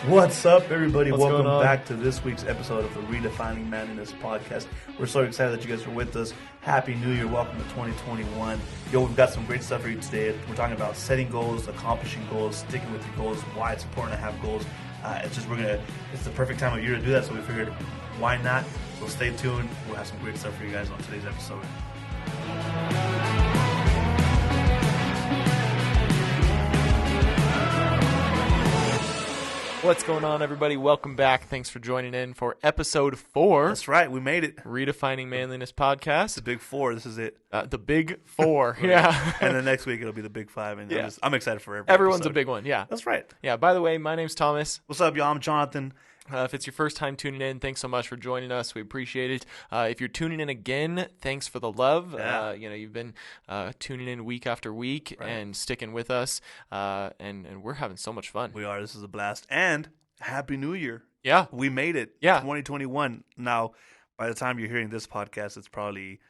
What's up, everybody? What's Welcome going on? back to this week's episode of the Redefining Manliness podcast. We're so excited that you guys are with us. Happy New Year. Welcome to 2021. Yo, we've got some great stuff for you today. We're talking about setting goals, accomplishing goals, sticking with your goals, why it's important to have goals. It's the perfect time of year to do that, so we figured, why not? So stay tuned. We'll have some great stuff for you guys on today's episode. What's going on, everybody? Welcome back. Thanks for joining in for episode 4. That's right. We made it. Redefining Manliness podcast. The big 4. This is it. The big 4. Right. Yeah. And the next week it'll be the big 5. And Yeah. I'm excited for Everyone's episode. a big one. Yeah. That's right. Yeah. By the way, my name's Thomas. What's up, y'all? I'm Jonathan. If it's your first time tuning in, thanks so much for joining us. We appreciate it. If you're tuning in again, thanks for the love. Yeah. You've been tuning in week after week Right. and sticking with us. And we're having so much fun. We are. This is a blast. And Happy New Year. Yeah. We made it. Yeah. 2021. Now, by the time you're hearing this podcast, it's probably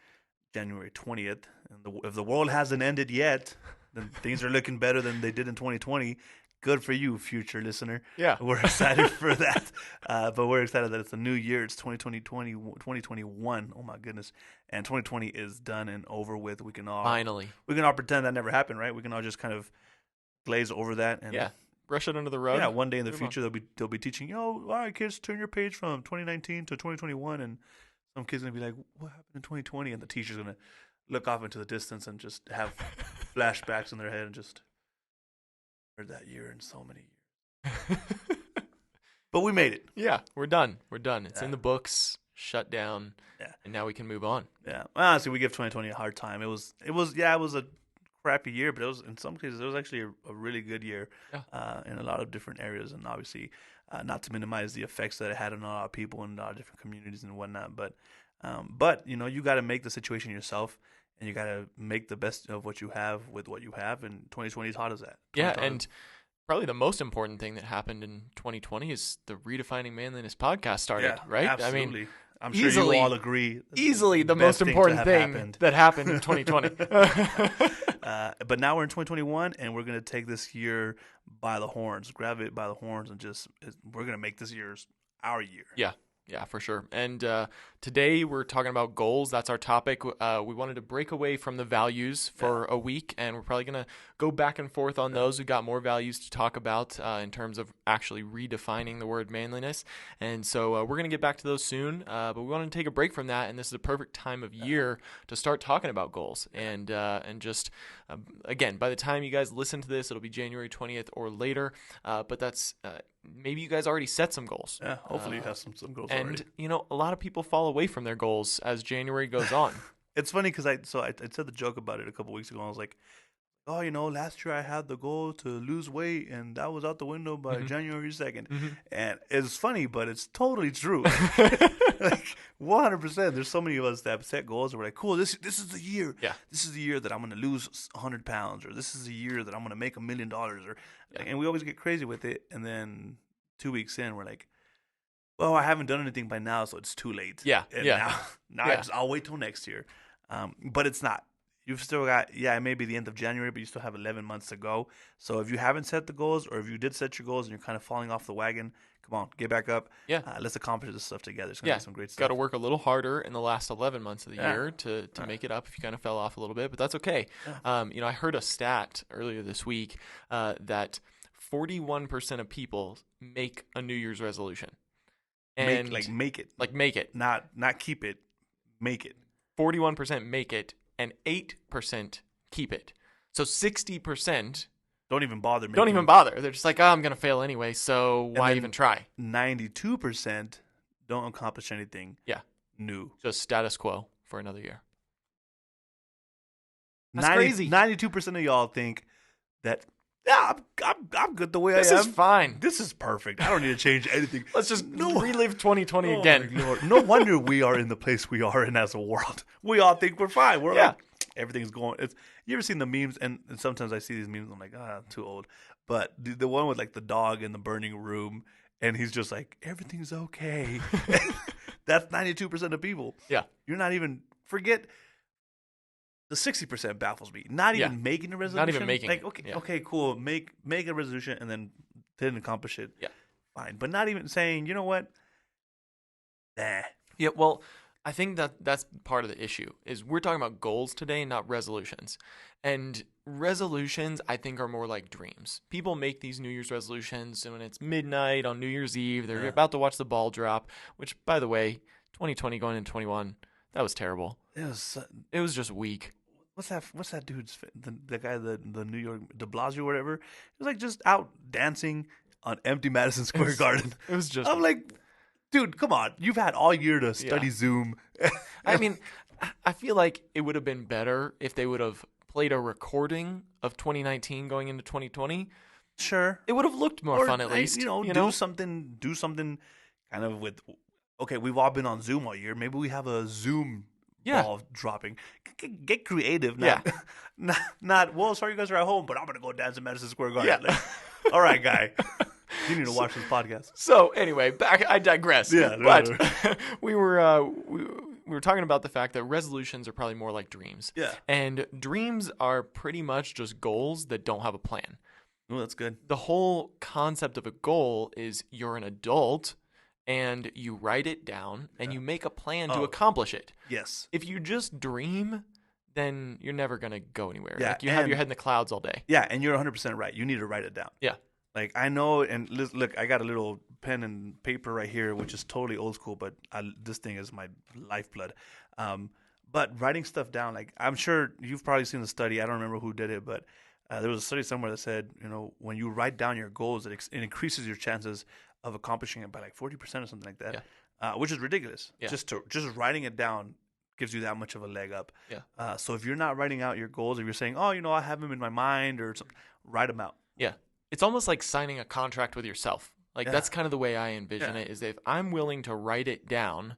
January 20th. And if the world hasn't ended yet, then things are looking better than they did in 2020. Good for you, future listener. Yeah. We're excited for that. But we're excited that it's a new year. It's 2021. Oh, my goodness. And 2020 is done and over with. We can all pretend that never happened, right? We can all just kind of glaze over that. And Yeah. Brush it under the rug. yeah, one day in the Move future they'll be teaching, all right, kids, turn your page from 2019 to 2021, and some kids gonna be like, what happened in 2020? And the teacher's gonna look off into the distance and just have flashbacks in their head and just heard that year in so many years. But we made it. Yeah, we're done. It's Yeah. in the books, shut down, Yeah. and now we can move on. Yeah, well, honestly, we give 2020 a hard time. It was a crappy year, but it was, in some cases, it was actually a really good year. Yeah. In a lot of different areas, and obviously not to minimize the effects that it had on a lot of people in a lot of different communities and whatnot, but you got to make the situation yourself, and you got to make the best of what you have with what you have, and 2020 taught us that. Yeah, and probably the most important thing that happened in 2020 is the Redefining Manliness podcast started, Yeah, right? absolutely. I mean, I'm sure easily- you all agree. easily the best most thing to important have thing happened. that happened in 2020. But now we're in 2021, and we're going to take this year by the horns, grab it by the horns, and we're going to make this our year. Yeah, for sure. And today we're talking about goals. That's our topic. We wanted to break away from the values for a week, and we're probably going to go back and forth on those. We've got more values to talk about in terms of actually redefining the word manliness. And so we're going to get back to those soon, but we want to take a break from that, and this is a perfect time of year to start talking about goals. And just, again, by the time you guys listen to this, it'll be January 20th or later, but that's maybe you guys already set some goals. Yeah, hopefully you have some goals and, already. a lot of people fall away from their goals as January goes on. It's funny because I said the joke about it a couple weeks ago. I was like, oh, last year I had the goal to lose weight, and that was out the window by January 2nd. Mm-hmm. And it's funny, but it's totally true. Like 100%. There's so many of us that have set goals and we're like, cool, this is the year. Yeah. This is the year that I'm going to lose 100 pounds, or this is the year that I'm going to make $1 million. And we always get crazy with it. And then 2 weeks in, we're like, well, I haven't done anything by now, so it's too late. Yeah, And yeah. now I'll wait till next year. But it's not. You've still got, it may be the end of January, but you still have 11 months to go. So if you haven't set the goals, or if you did set your goals and you're kind of falling off the wagon, come on, get back up. Yeah. Let's accomplish this stuff together. It's going to be some great stuff. Got to work a little harder in the last 11 months of the year to make it up if you kind of fell off a little bit, but that's okay. Yeah. I heard a stat earlier this week that 41% of people make a New Year's resolution. And make it. Like make it. Not keep it. Make it. 41% make it, and 8% keep it. So 60% Don't even bother. don't even bother. They're just like, I'm going to fail anyway, so why then even try? 92% don't accomplish anything. Yeah. New. Just status quo for another year. That's crazy. 92% of y'all think that, yeah, I'm good the way I am. This is fine. This is perfect. I don't need to change anything. Let's just relive 2020 Oh, again. my Lord. No wonder we are in the place we are in as a world. We all think we're fine. We're like, everything's going. You ever seen the memes? And sometimes I see these memes. I'm like, I'm too old. But the one with like the dog in the burning room, and he's just like, everything's okay. That's 92% of people. Yeah. You're not even, forget, the 60% baffles me. Not even making a resolution. Not even making like, it. okay, cool. Make a resolution and then didn't accomplish it. Yeah. fine. But not even saying, you know what? Nah. Yeah, well, I think that's part of the issue is we're talking about goals today, not resolutions. And resolutions, I think, are more like dreams. People make these New Year's resolutions, and when it's midnight on New Year's Eve, they're about to watch the ball drop, which, by the way, 2020 going into 21, that was terrible. It was just weak. What's that dude's the guy the New York de Blasio or whatever? He was like just out dancing on empty Madison Square Garden. It was just. I'm like, dude, come on! You've had all year to study Zoom. I mean, I feel like it would have been better if they would have played a recording of 2019 going into 2020. Sure, it would have looked more fun at least. Do something kind of with. Okay, we've all been on Zoom all year. Maybe we have a Zoom. Ball dropping. Get creative. Not, well, sorry you guys are at home, but I'm going to go dance in Madison Square Garden. Yeah. Like, all right, guy. You need to watch this podcast. So, anyway, I digress. Yeah. But we were talking about the fact that resolutions are probably more like dreams. Yeah. And dreams are pretty much just goals that don't have a plan. Oh, that's good. The whole concept of a goal is you're an adult and you write it down and you make a plan to accomplish it. Yes. If you just dream, then you're never going to go anywhere. Yeah, like you have your head in the clouds all day. Yeah, and you're 100% right. You need to write it down. Yeah. Like, I know, and look, I got a little pen and paper right here, which is totally old school, but this thing is my lifeblood. But writing stuff down, like, I'm sure you've probably seen the study. I don't remember who did it, but there was a study somewhere that said, when you write down your goals, it increases your chances of accomplishing it by like 40% or something like that, which is ridiculous. Yeah. Just writing it down gives you that much of a leg up. Yeah. So if you're not writing out your goals, if you're saying, I have them in my mind or something, write them out. Yeah. It's almost like signing a contract with yourself. Like that's kind of the way I envision it, is that if I'm willing to write it down,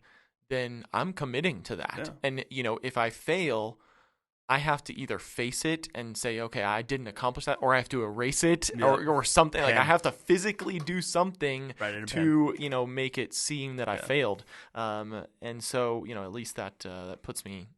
then I'm committing to that. Yeah. And, if I fail, I have to either face it and say, okay, I didn't accomplish that, or I have to erase it or something. Like I have to physically do something to, make it seem that I failed. And so, at least that puts me,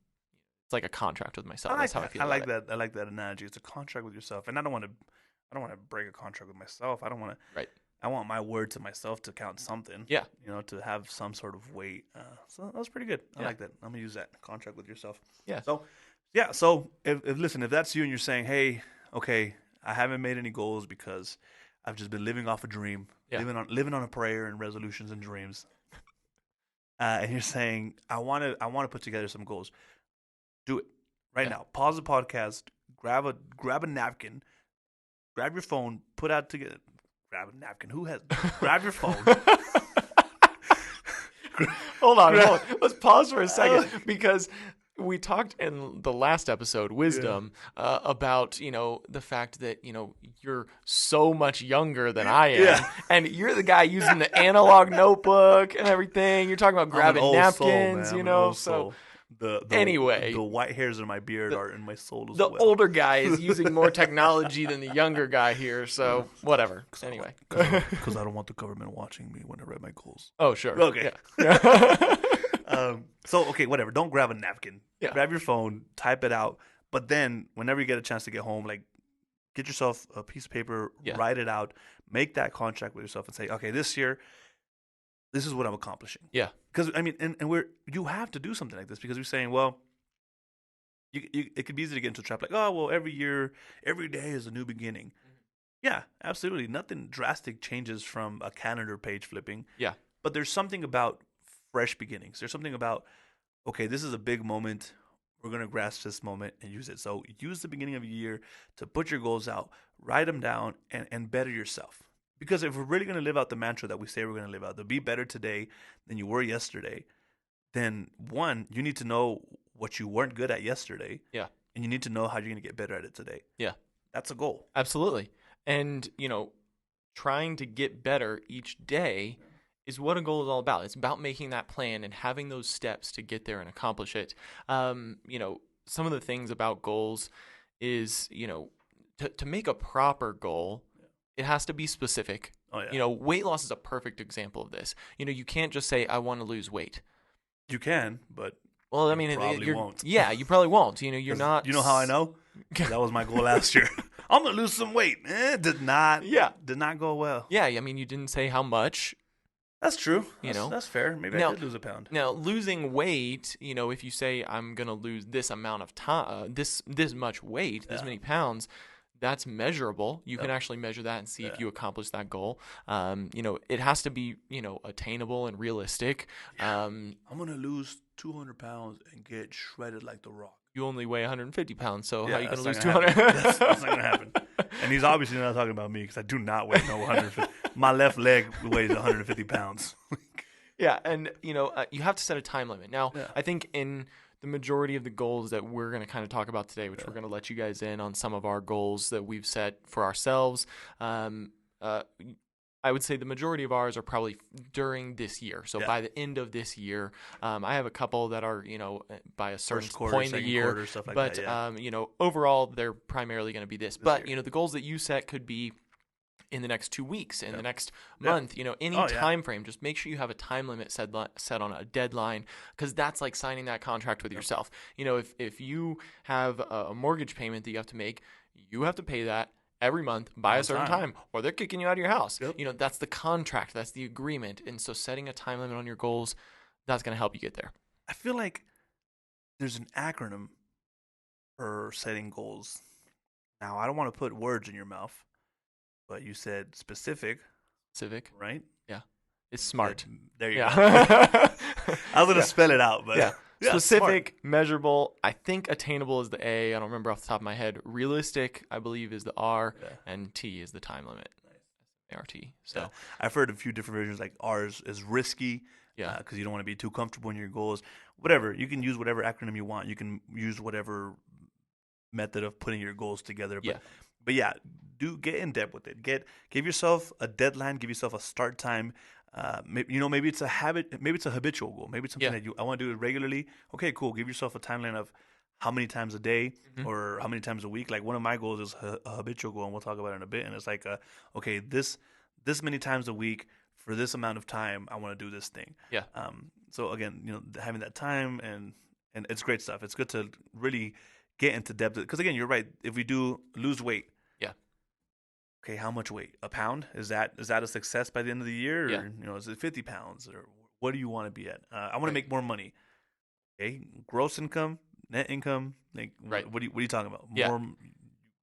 it's like a contract with myself. That's how I feel. I like that. I like that analogy. It's a contract with yourself. And I don't want to break a contract with myself. I don't want to. Right. I want my word to myself to count something. Yeah. To have some sort of weight. So that was pretty good. I like that. I'm gonna use that contract with yourself. Yeah. So. Yeah, so if that's you and you're saying, hey, okay, I haven't made any goals because I've just been living off a dream, living on a prayer and resolutions and dreams, and you're saying, I want to put together some goals, do it right now. Pause the podcast, grab a napkin, grab your phone, grab a napkin. Grab your phone. Hold on. Let's pause for a second because we talked in the last episode, Wisdom, about, the fact that, you're so much younger than I am. And you're the guy using the analog notebook and everything. You're talking about grabbing napkins, so anyway. The white hairs in my beard are in my soul as well. The older guy is using more technology than the younger guy here, so whatever. Anyway. Because I don't want the government watching me when I write my goals. Oh, sure. Okay. Yeah. So, okay, whatever. Don't grab a napkin. Yeah. Grab your phone, type it out. But then whenever you get a chance to get home, like, get yourself a piece of paper, write it out, make that contract with yourself and say, okay, this year, this is what I'm accomplishing. Yeah. Because, I mean, and you have to do something like this because you're saying, well, it could be easy to get into a trap like, oh, well, every year, every day is a new beginning. Mm-hmm. Yeah, absolutely. Nothing drastic changes from a calendar page flipping. Yeah. But there's something about fresh beginnings. There's something about, okay, this is a big moment. We're going to grasp this moment and use it. So use the beginning of the year to put your goals out, write them down, and better yourself. Because if we're really going to live out the mantra that we say we're going to live out, to be better today than you were yesterday, then one, you need to know what you weren't good at yesterday. Yeah. And you need to know how you're going to get better at it today. Yeah. That's a goal. Absolutely. And, trying to get better each day is what a goal is all about. It's about making that plan and having those steps to get there and accomplish it. Some of the things about goals is, to make a proper goal, it has to be specific. Oh, yeah. Weight loss is a perfect example of this. You can't just say, I want to lose weight. You can, but well, I mean, you probably won't. Yeah, you probably won't. You're not. You know how I know? That was my goal last year. I'm gonna lose some weight. Did not go well. Yeah, I mean, you didn't say how much. That's true. You know, that's fair. Maybe I did lose a pound. Now, losing weight, if you say I'm gonna lose this amount of time, this much weight, this many pounds, that's measurable. You can actually measure that and see if you accomplish that goal. It has to be attainable and realistic. I'm gonna lose 200 pounds and get shredded like The Rock. You only weigh 150 pounds, so how are you going to lose 200? 200? That's not going to happen. And he's obviously not talking about me because I do not weigh 150. My left leg weighs 150 pounds. Yeah, and, you have to set a time limit. Now, I think in the majority of the goals that we're going to kind of talk about today, which we're going to let you guys in on some of our goals that we've set for ourselves, I would say the majority of ours are probably during this year. So by the end of this year, I have a couple that are, by a certain point in the year. Quarter, stuff like that, overall, they're primarily going to be this. But, the goals that you set could be in the next 2 weeks, in the next month, any time frame. Just make sure you have a time limit set on a deadline, because that's like signing that contract with yourself. If you have a mortgage payment that you have to make, you have to pay that every month by a certain time, or they're kicking you out of your house. Yep. That's the contract. That's the agreement. And so setting a time limit on your goals, that's going to help you get there. I feel like there's an acronym for setting goals. Now, I don't want to put words in your mouth, but you said specific. Civic. Right? Yeah. It's SMART. There you go. I was going to spell it out, but... Yeah. Specific, smart. Measurable. I think attainable is the A. I don't remember off the top of my head. Realistic, I believe, is the R, and T is the time limit. Nice. ART. So I've heard a few different versions. Like ours is risky. Yeah. Because you don't want to be too comfortable in your goals. Whatever. You can use whatever acronym you want. You can use whatever method of putting your goals together. But do get in depth with it. Give yourself a deadline. Give yourself a start time. Maybe it's a habit. Maybe it's a habitual goal. Maybe it's something that I want to do it regularly. Okay, cool. Give yourself a timeline of how many times a day or how many times a week. Like one of my goals is a habitual goal, and we'll talk about it in a bit. And it's like, okay, this many times a week for this amount of time, I want to do this thing. Yeah. So again, having that time and it's great stuff. It's good to really get into depth because again, you're right. If we do lose weight. Okay, how much weight? A pound? Is that a success by the end of the year? Or, is it 50 pounds? Or what do you want to be at? I want to make more money. Okay, gross income, net income. Like, what are you talking about? More?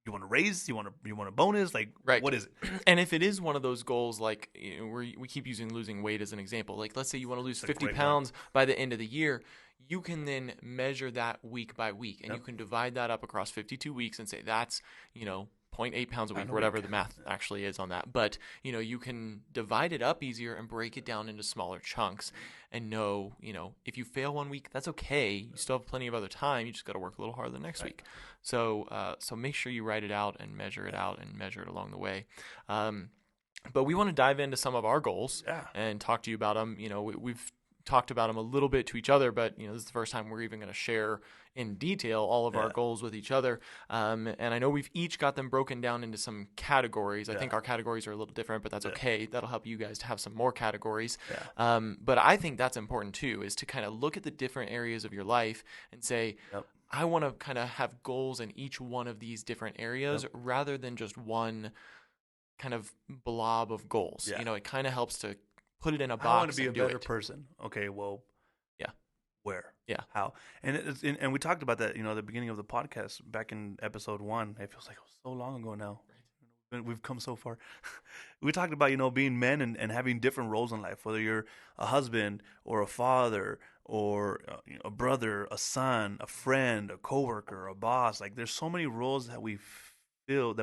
You want to raise? You want a bonus? Like, what is it? And if it is one of those goals, like we keep using losing weight as an example. Like, let's say you want to lose 50 pounds by the end of the year. You can then measure that week by week, and you can divide that up across 52 weeks and say that's 0.8 pounds a week, whatever the math actually is on that. But, you can divide it up easier and break it down into smaller chunks and know, if you fail one week, that's okay. You still have plenty of other time. You just got to work a little harder the next week. So make sure you write it out and measure it out and measure it along the way. But we want to dive into some of our goals and talk to you about them. We've talked about them a little bit to each other, but this is the first time we're even going to share in detail all of our goals with each other. And I know we've each got them broken down into some categories. I think our categories are a little different, but that's okay. That'll help you guys to have some more categories. But I think that's important too, is to kind of look at the different areas of your life and say, I want to kind of have goals in each one of these different areas rather than just one kind of blob of goals. It kind of helps to put it in a box. I want to be a better person. Okay, well, where? Yeah. How? And we talked about that, at the beginning of the podcast back in episode 1. It feels like it was so long ago now. Right. We've come so far. We talked about, being men and having different roles in life, whether you're a husband or a father or a brother, a son, a friend, a coworker, a boss. Like there's so many roles that we fill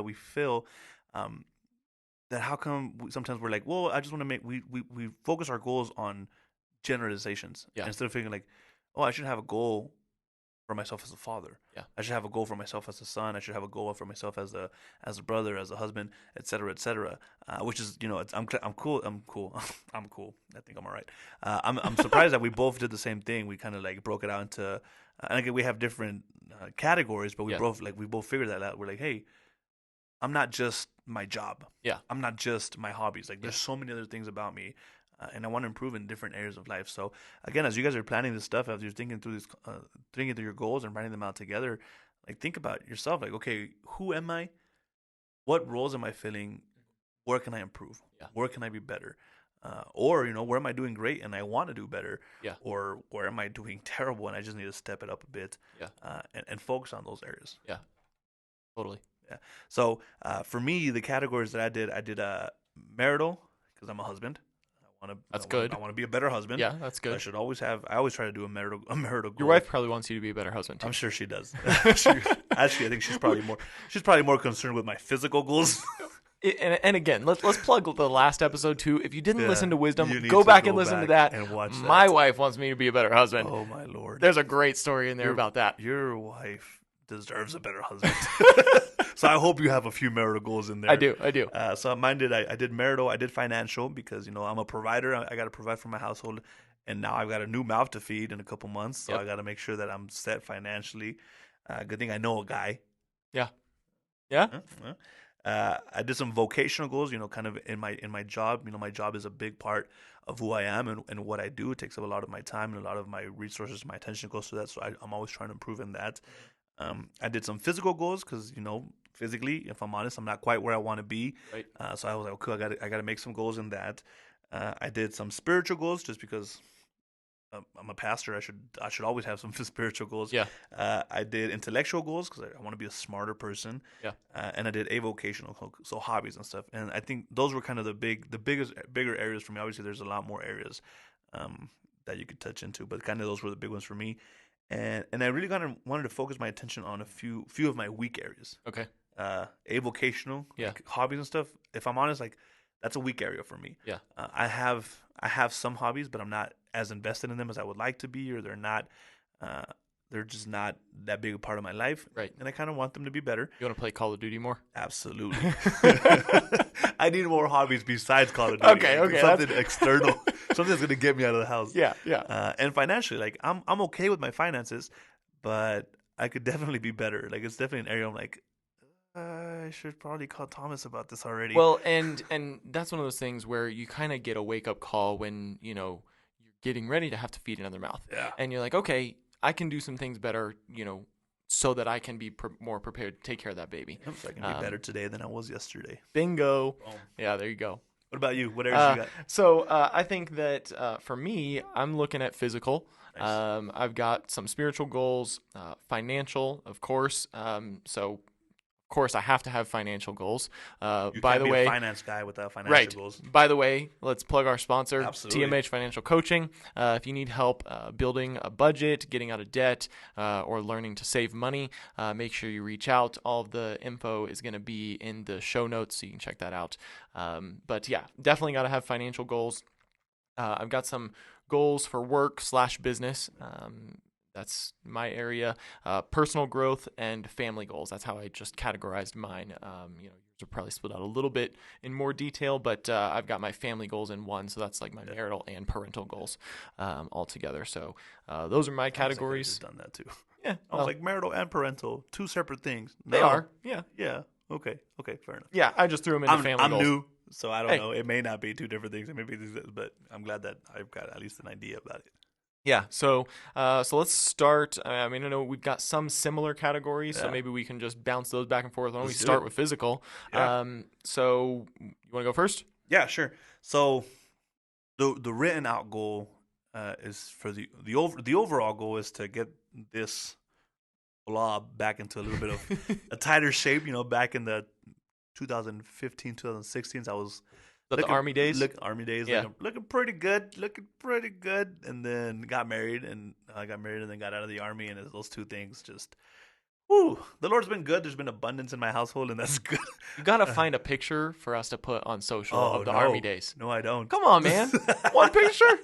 that how come sometimes we're like, well, I just want to make, we focus our goals on generalizations instead of thinking like, oh, I should have a goal for myself as a father. Yeah. I should have a goal for myself as a son. I should have a goal for myself as a brother, as a husband, et cetera, et cetera. Which is, I'm cool. I'm cool. I'm cool. I think I'm all right. I'm surprised that we both did the same thing. We kind of like broke it out into, and again, we have different categories, but we both figured that out. We're like, hey, I'm not just my job. Yeah. I'm not just my hobbies. Like there's so many other things about me. And I want to improve in different areas of life. So again, as you guys are planning this stuff, as you're thinking through your goals and writing them out together, like think about yourself. Like, okay, who am I? what roles am I filling? Where can I improve? Yeah. Where can I be better? Or, where am I doing great and I want to do better? Yeah. Or where am I doing terrible and I just need to step it up a bit? Yeah. And focus on those areas. Yeah. Totally. Yeah. So for me, the categories that I did marital, because I'm a husband. That's good. I want to be a better husband. Yeah, that's good. I always try to do a marital goal. Your wife probably wants you to be a better husband too. I'm sure she does. Actually, I think she's probably more concerned with my physical goals. And again, let's plug the last episode too. If you didn't listen to Wisdom, go back and listen to that. And watch that. My wife wants me to be a better husband. Oh my Lord. There's a great story in there about that. Your wife deserves a better husband. So I hope you have a few marital goals in there. I do. So mine I did marital, I did financial because, I'm a provider. I got to provide for my household. And now I've got a new mouth to feed in a couple months. So I got to make sure that I'm set financially. Good thing I know a guy. Yeah. Yeah. I did some vocational goals, kind of in my job. My job is a big part of who I am and what I do. It takes up a lot of my time and a lot of my resources. My attention goes to that. So I'm always trying to improve in that. I did some physical goals because, physically, if I'm honest, I'm not quite where I want to be. Right. So I was like, okay, I got to make some goals in that. I did some spiritual goals just because I'm a pastor. I should always have some spiritual goals. Yeah. I did intellectual goals because I want to be a smarter person. Yeah. And I did avocational, so hobbies and stuff. And I think those were kind of the bigger areas for me. Obviously, there's a lot more areas that you could touch into, but kind of those were the big ones for me. And I really wanted to focus my attention on a few of my weak areas. Okay. Avocational, like hobbies and stuff. If I'm honest, like that's a weak area for me. Yeah. I have some hobbies, but I'm not as invested in them as I would like to be, or they're just not that big a part of my life. Right. And I kind of want them to be better. You want to play Call of Duty more? Absolutely. I need more hobbies besides Call of Duty. Okay. Something external. Something that's going to get me out of the house. Yeah. And financially, like I'm okay with my finances, but I could definitely be better. Like it's definitely an area I'm like, I should probably call Thomas about this already. Well, and that's one of those things where you kind of get a wake up call when, you're getting ready to have to feed another mouth. Yeah. And you're like, okay, I can do some things better, so that I can be more prepared to take care of that baby. So I can be better today than I was yesterday. Bingo. Boom. Yeah, there you go. What about you? What areas you got? So I think that for me, I'm looking at physical. Nice. I've got some spiritual goals, financial, of course. So of course, I have to have financial goals. You by can't the be way, a finance guy without financial goals. By the way, let's plug our sponsor, Absolutely. TMH Financial Coaching. If you need help building a budget, getting out of debt, or learning to save money, make sure you reach out. All of the info is going to be in the show notes, so you can check that out. But yeah, definitely got to have financial goals. I've got some goals for work/business. That's my area. Personal growth and family goals. That's how I just categorized mine. Yours are probably split out a little bit in more detail, but I've got my family goals in one, so that's like my marital and parental goals all together. So those are my categories. I've done that too. Yeah, I was like marital and parental, two separate things. They are. Yeah. Yeah. Okay, fair enough. Yeah, I just threw them into family I'm goals. new, so I don't know. It may not be two different things. It may be, but I'm glad that I've got at least an idea about it. Yeah, so let's start. I know we've got some similar categories, so maybe we can just bounce those back and forth. Why don't we start with physical? Yeah. So you want to go first? Yeah, sure. So the written out goal is for the overall goal is to get this blob back into a little bit of a tighter shape. Back in the 2015, 2016s, I was. The Army days? Yeah. Looking pretty good. And then got married, and then got out of the Army, and those two things just, whoo, the Lord's been good. There's been abundance in my household, and that's good. You got to find a picture for us to put on social of the Army days. No, I don't. Come on, man. One picture?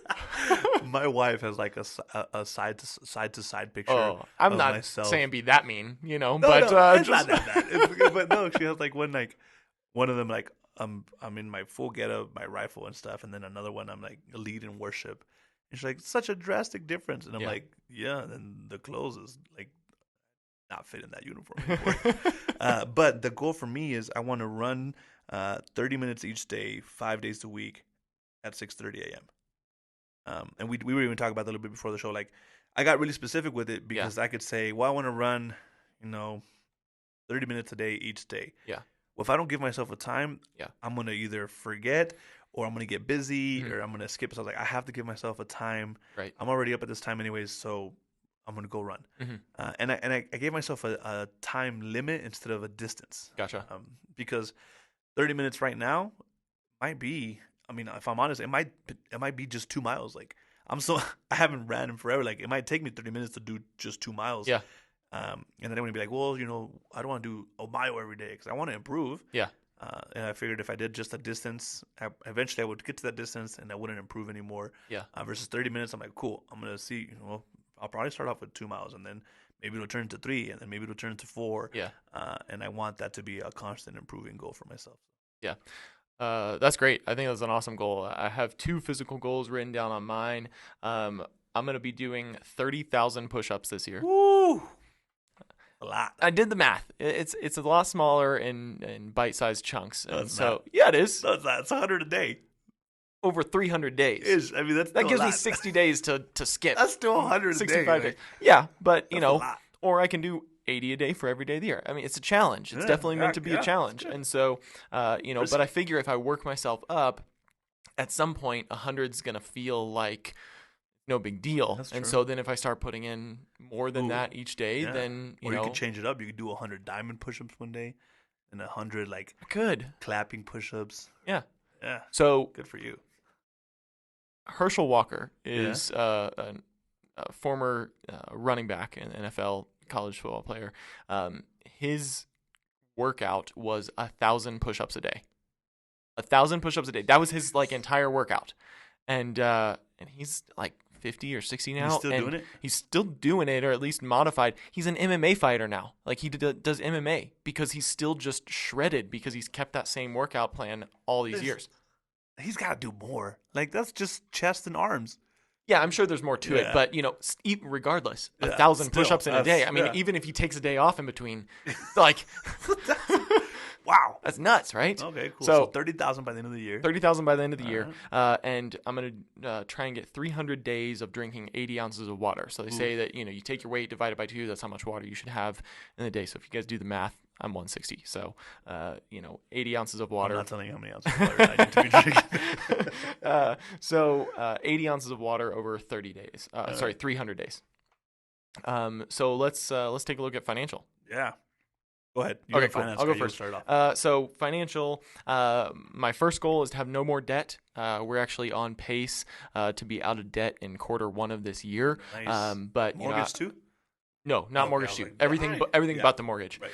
My wife has like a side to side picture. Oh, I'm not myself. saying be that mean, but it's not that bad. But no, she has like one of them like, I'm in my full getup, my rifle and stuff, and then another one I'm like a lead in worship. And she's like, such a drastic difference. And I'm like, yeah, and the clothes is like not fit in that uniform anymore. But the goal for me is I want to run 30 minutes each day, 5 days a week at 6:30 a.m. And we were even talking about that a little bit before the show. Like I got really specific with it because I could say, well, I want to run, 30 minutes a day each day. Yeah. Well, if I don't give myself a time, Yeah. I'm going to either forget or I'm going to get busy or I'm going to skip. So I was like, I have to give myself a time. Right. I'm already up at this time anyways, so I'm going to go run. And I gave myself a time limit instead of a distance. Gotcha. Because 30 minutes right now might be, I mean, if I'm honest, it might be just 2 miles. Like, I haven't ran in forever. Like, it might take me 30 minutes to do just 2 miles. Yeah. And then I'm going to be like, well, I don't want to do a mile every day because I want to improve. Yeah. And I figured if I did just a distance, eventually I would get to that distance and I wouldn't improve anymore. Yeah. Versus 30 minutes, I'm like, cool. I'm going to see, I'll probably start off with 2 miles and then maybe it'll turn to 3 and then maybe it'll turn to 4. Yeah. And I want that to be a constant improving goal for myself. Yeah. That's great. I think that's an awesome goal. I have 2 physical goals written down on mine. I'm going to be doing 30,000 push-ups this year. Woo! A lot. I did the math. It's a lot smaller in bite-sized chunks. No, And it's so, not. yeah, it is. No, it's not. It's 100 a day. Over 300 days. I mean, that That gives a me lot. 60 days to skip. That's still 100 a day. 65 days. Like, Yeah, but, that's a lot. or I can do 80 a day for every day of the year. I mean, it's a challenge. It's definitely meant to be a challenge. And so, but I figure if I work myself up, at some point, 100's going to feel like no big deal. That's and true. so then if I start putting in more than that each day, then, or you could change it up. You could do 100 diamond push-ups one day and 100 like I could. clapping push-ups. Yeah. Yeah. So Good for you. Herschel Walker is a former running back and NFL college football player. His workout was 1,000 push-ups a day. 1,000 push-ups a day. That was his like entire workout, and he's like 50 or 60 now. He's still doing it? He's still doing it, or at least modified. He's an MMA fighter now. Like he does MMA because he's still just shredded because he's kept that same workout plan all these years. He's got to do more. Like that's just chest and arms. Yeah, I'm sure there's more to it, but regardless, 1,000 still, push-ups in a day. I mean, even if he takes a day off in between, like, wow, that's nuts, right? Okay, cool. So 30,000 by the end of the year. 30,000 by the end of the year, and I'm gonna try and get 300 days of drinking 80 ounces of water. So they say that you take your weight divided by 2. That's how much water you should have in a day. So if you guys do the math, I'm 160. So 80 ounces of water. I'm not telling you how many ounces of water I need to be drinking. 80 ounces of water over 30 days. 300 days. So let's take a look at financial. Yeah. Go ahead. Okay, cool. I'll go first. Start off. So financial, my first goal is to have no more debt. We're actually on pace to be out of debt in Q1 of this year. Nice. But Mortgage too? No, not mortgage too. Everything but the mortgage. Right.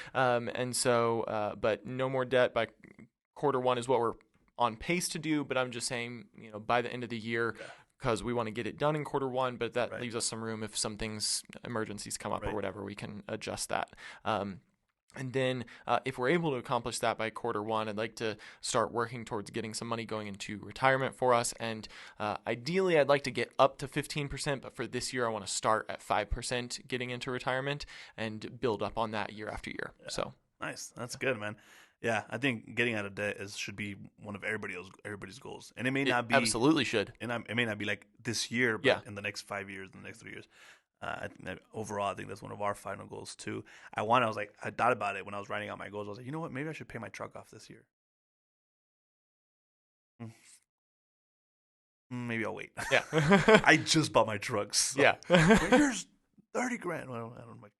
And so, but no more debt by Q1 is what we're on pace to do. But I'm just saying, by the end of the year, because we want to get it done in Q1, but that leaves us some room if some emergencies come up or whatever, we can adjust that. And then if we're able to accomplish that by Q1, I'd like to start working towards getting some money going into retirement for us. And ideally, I'd like to get up to 15%. But for this year, I want to start at 5% getting into retirement and build up on that year after year. Yeah. So nice. That's good, man. Yeah, I think getting out of debt should be one of everybody's goals. And it may not be. Absolutely should. And it may not be like this year, but in the next 5 years, in the next 3 years. Overall, I think that's one of our final goals too. I thought about it when I was writing out my goals. I was like, you know what? Maybe I should pay my truck off this year. Maybe I'll wait. Yeah. I just bought my trucks. So. Yeah. Here's 30 grand. Well, I don't like.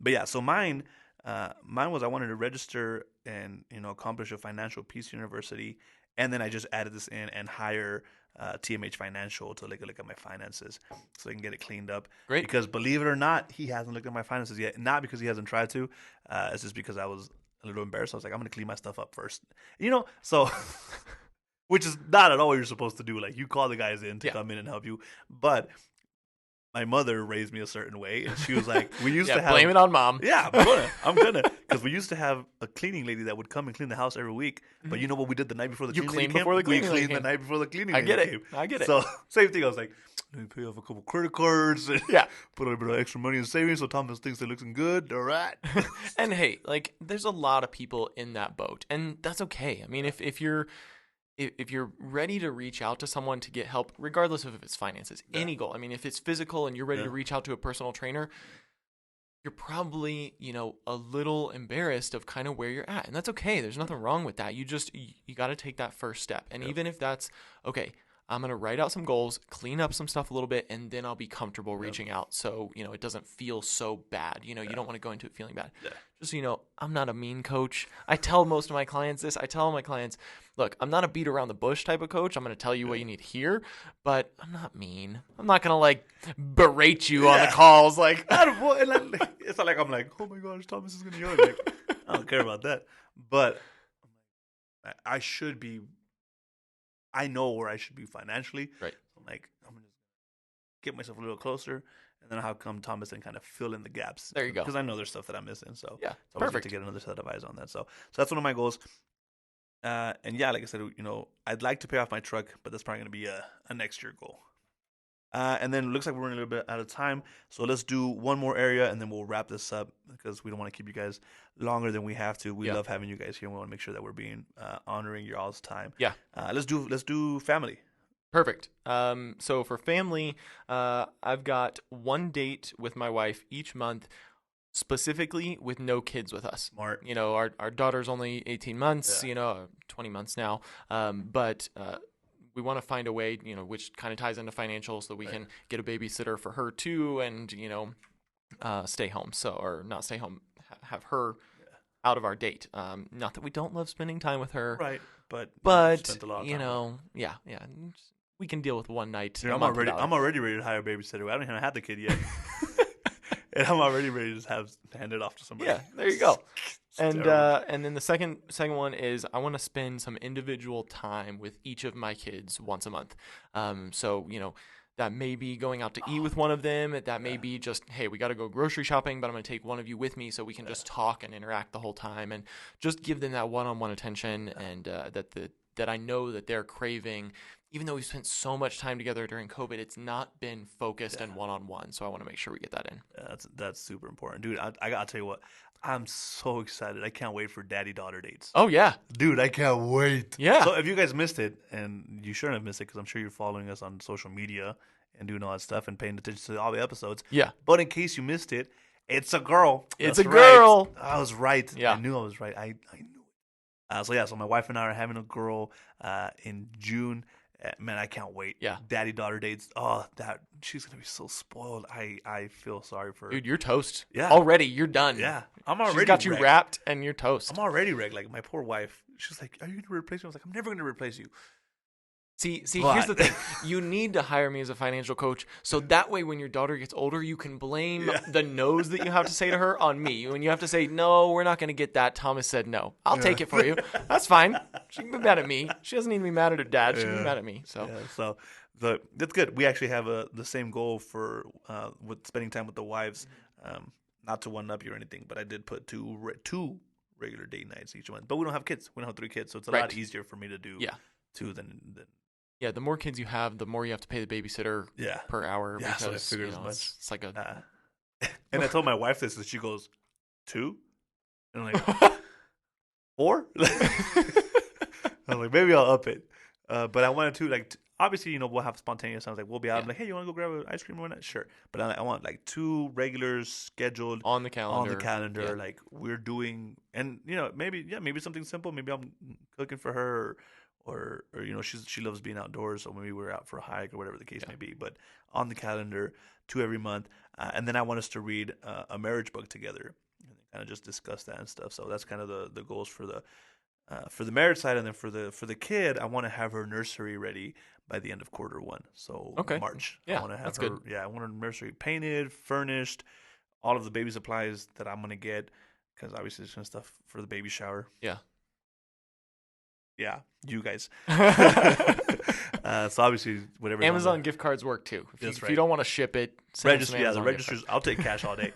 But yeah, so mine was I wanted to register and accomplish a financial peace university, and then I just added this in and hire TMH Financial to look at my finances so I can get it cleaned up. Great. Because believe it or not, he hasn't looked at my finances yet. Not because he hasn't tried to. It's just because I was a little embarrassed. I was like, I'm going to clean my stuff up first. So, which is not at all what you're supposed to do. Like, you call the guys in to come in and help you. But my mother raised me a certain way, and she was like, we used to have... blame it on mom. Yeah, I'm gonna. Because we used to have a cleaning lady that would come and clean the house every week. But you know what we did the night before the cleaning lady came? We cleaned the night before the cleaning lady came. I get it. So, same thing. I was like, let me pay off a couple credit cards. And put a little bit of extra money in savings so Thomas thinks they're looking good. All right. And hey, like, there's a lot of people in that boat. And that's okay. I mean, if you're ready to reach out to someone to get help, regardless of if it's finances, any goal. I mean, if it's physical and you're ready to reach out to a personal trainer, you're probably, a little embarrassed of kind of where you're at. And that's okay. There's nothing wrong with that. You got to take that first step. And even if that's, okay, I'm going to write out some goals, clean up some stuff a little bit, and then I'll be comfortable reaching out. So, it doesn't feel so bad. You don't want to go into it feeling bad. Yeah. Just so you know, I'm not a mean coach. I tell most of my clients this. I tell my clients, look, I'm not a beat around the bush type of coach. I'm going to tell you what you need here, but I'm not mean. I'm not going to berate you on the calls. It's not like I'm like, oh my gosh, Thomas is going to yell at me. I don't care about that. But I know where I should be financially. Right. I'm going to get myself a little closer. And then how come Thomas and kind of fill in the gaps? There you go. Because I know there's stuff that I'm missing. So yeah, it's always perfect. good to get another set of eyes on that. So that's one of my goals. And yeah, like I said, I'd like to pay off my truck, but that's probably going to be a next year goal. And then it looks like we're running a little bit out of time. So let's do one more area, and then we'll wrap this up because we don't want to keep you guys longer than we have to. We love having you guys here. We want to make sure that we're being honoring your all's time. Yeah. Let's do family. Perfect. So for family, I've got one date with my wife each month, specifically with no kids with us. Smart. Our daughter's only 18 months, 20 months now. But we want to find a way, which kind of ties into financial, so that we can get a babysitter for her too, and stay home. Or not stay home, have her out of our date. Not that we don't love spending time with her, right? But spent a lot of time yeah. We can deal with one night. Dude, I'm already ready to hire a babysitter. I don't even have the kid yet. And I'm already ready to just hand it off to somebody. Yeah, there you go. And then the second one is I want to spend some individual time with each of my kids once a month. So that may be going out to eat with one of them. That may be just, hey, we got to go grocery shopping, but I'm going to take one of you with me so we can just talk and interact the whole time, and just give them that one-on-one attention, and that I know that they're craving. Even though we spent so much time together during COVID, it's not been focused and one-on-one. So I want to make sure we get that in. Yeah, that's super important. Dude, I got to tell you what. I'm so excited. I can't wait for daddy-daughter dates. Oh, yeah. Dude, I can't wait. Yeah. So if you guys missed it, and you shouldn't have missed it because I'm sure you're following us on social media and doing all that stuff and paying attention to all the episodes. Yeah. But in case you missed it, it's a girl. It's a girl. Right. I was right. Yeah. I knew I was right. I knew it. So my wife and I are having a girl in June. Man, I can't wait. Yeah. Daddy-daughter dates. Oh, she's going to be so spoiled. I feel sorry for her. Dude, you're toast. Yeah. Already, you're done. Yeah. I'm already She's got you wrecked. wrapped, and you're toast. I'm already wrecked. Like, my poor wife, she's like, are you going to replace me? I was like, I'm never going to replace you. See, here's the thing. You need to hire me as a financial coach, so that way when your daughter gets older, you can blame the no's that you have to say to her on me. When you have to say, no, we're not going to get that. Thomas said no. I'll take it for you. That's fine. She can be mad at me. She doesn't need to be mad at her dad. She can be mad at me. So, that's good. We actually have the same goal for with spending time with the wives. Not to one-up you or anything, but I did put two regular date nights each month. But we don't have kids. We don't have 3 kids, so it's a lot easier for me to do 2 than yeah, the more kids you have, the more you have to pay the babysitter per hour. Yeah, because, so I figured as much. It's like a... and I told my wife this, and she goes, 2? And I'm like, 4? I'm like, maybe I'll up it. But I wanted to, obviously, we'll have spontaneous. I was like, we'll be out. I'm like, hey, you want to go grab an ice cream or not? Sure. But I want 2 regulars scheduled on the calendar. Yeah. Like we're doing, and maybe something simple. Maybe I'm cooking for her, or she loves being outdoors, so maybe we're out for a hike or whatever the case may be. But on the calendar, 2 every month, and then I want us to read a marriage book together and kind of just discuss that and stuff. So that's kind of the goals for the marriage side, and then for the kid, I want to have her nursery ready by the end of Q1. So March. Yeah, I want to have that's her. good. Yeah, I want her nursery painted, furnished, all of the baby supplies that I'm gonna get, because obviously there's some stuff for the baby shower. Yeah. Yeah, you guys. So obviously, whatever. Amazon gift cards work too. If you don't want to ship it, the registers. I'll take cash all day.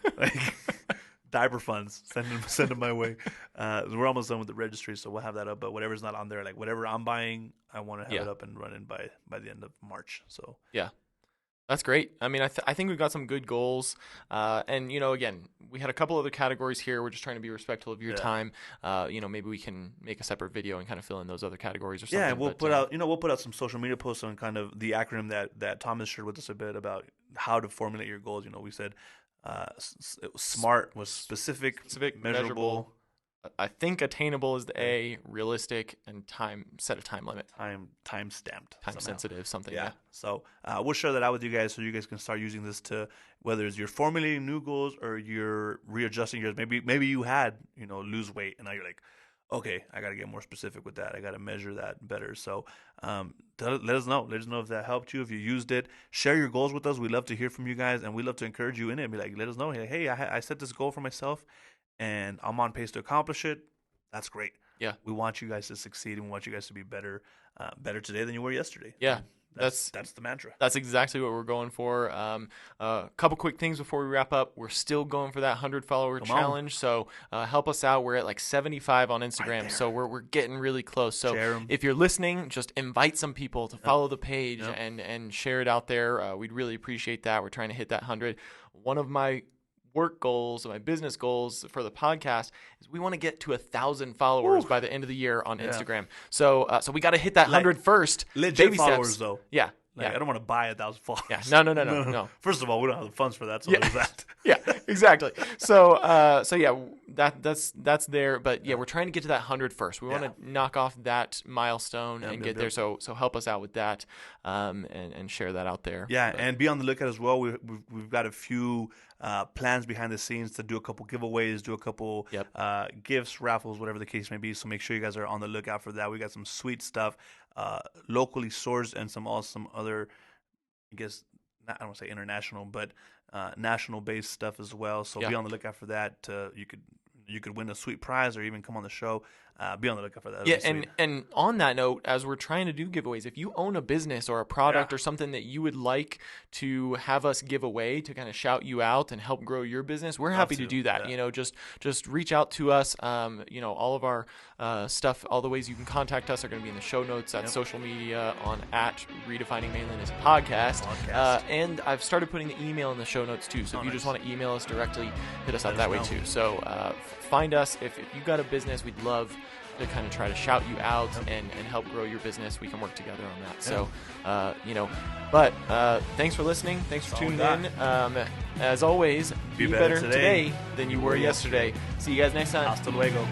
Diaper funds, send them my way. We're almost done with the registry, so we'll have that up. But whatever's not on there, like whatever I'm buying, I want to have it up and running by the end of March. So yeah. That's great. I mean, I think we've got some good goals. And, again, we had a couple other categories here. We're just trying to be respectful of your time. Maybe we can make a separate video and kind of fill in those other categories or something. Yeah, we'll put out some social media posts on kind of the acronym that Thomas shared with us a bit about how to formulate your goals. We said SMART was specific, measurable. I think attainable is the A, realistic, and set a time limit. Time stamped. Time sensitive, something. Yeah. So we'll share that out with you guys so you guys can start using this to, whether it's you're formulating new goals or you're readjusting yours. Maybe you had, lose weight and now you're like, okay, I got to get more specific with that. I got to measure that better. So let us know. Let us know if that helped you, if you used it. Share your goals with us. We love to hear from you guys, and we love to encourage you in it. Be like, let us know. Hey, I set this goal for myself, and I'm on pace to accomplish it. That's great. Yeah. We want you guys to succeed, and we want you guys to be better today than you were yesterday. Yeah. That's the mantra. That's exactly what we're going for. A couple quick things before we wrap up. We're still going for that 100 follower challenge. So help us out. We're at like 75 on Instagram. Right, so we're getting really close. So if you're listening, just invite some people to follow the page and share it out there. We'd really appreciate that. We're trying to hit that 100. One of my work goals, my business goals for the podcast is we want to get to 1,000 followers by the end of the year on Instagram. So we got to hit that 100 first. Legit baby followers, steps. though. Yeah. I don't want to buy 1,000 followers. Yeah. No. First of all, we don't have the funds for that, so there's that. Yeah, exactly. So that's there. But we're trying to get to that 100 first. We want to knock off that milestone and get there. So help us out with that, and share that out there. Yeah, and be on the lookout as well. We've got a few plans behind the scenes to do a couple giveaways, do a couple gifts, raffles, whatever the case may be. So make sure you guys are on the lookout for that. We got some sweet stuff, locally sourced, and some other, I guess, I don't want to say international, but national-based stuff as well. So be on the lookout for that. You could win a sweet prize or even come on the show. Be on the lookout for that. Yeah, and on that note, as we're trying to do giveaways, if you own a business or a product or something that you would like to have us give away to kind of shout you out and help grow your business, we're happy to do that. Yeah. Just reach out to us. All of our stuff, all the ways you can contact us are going to be in the show notes at social media on at Redefining Manliness podcast. And I've started putting the email in the show notes too. So if you just want to email us directly, hit us up that way too. So find us. If you got a business, we'd love to kind of try to shout you out and help grow your business. We can work together on that. So, but thanks for listening. Thanks for tuning in. As always, be better today than you were yesterday. See you guys next time. Hasta luego.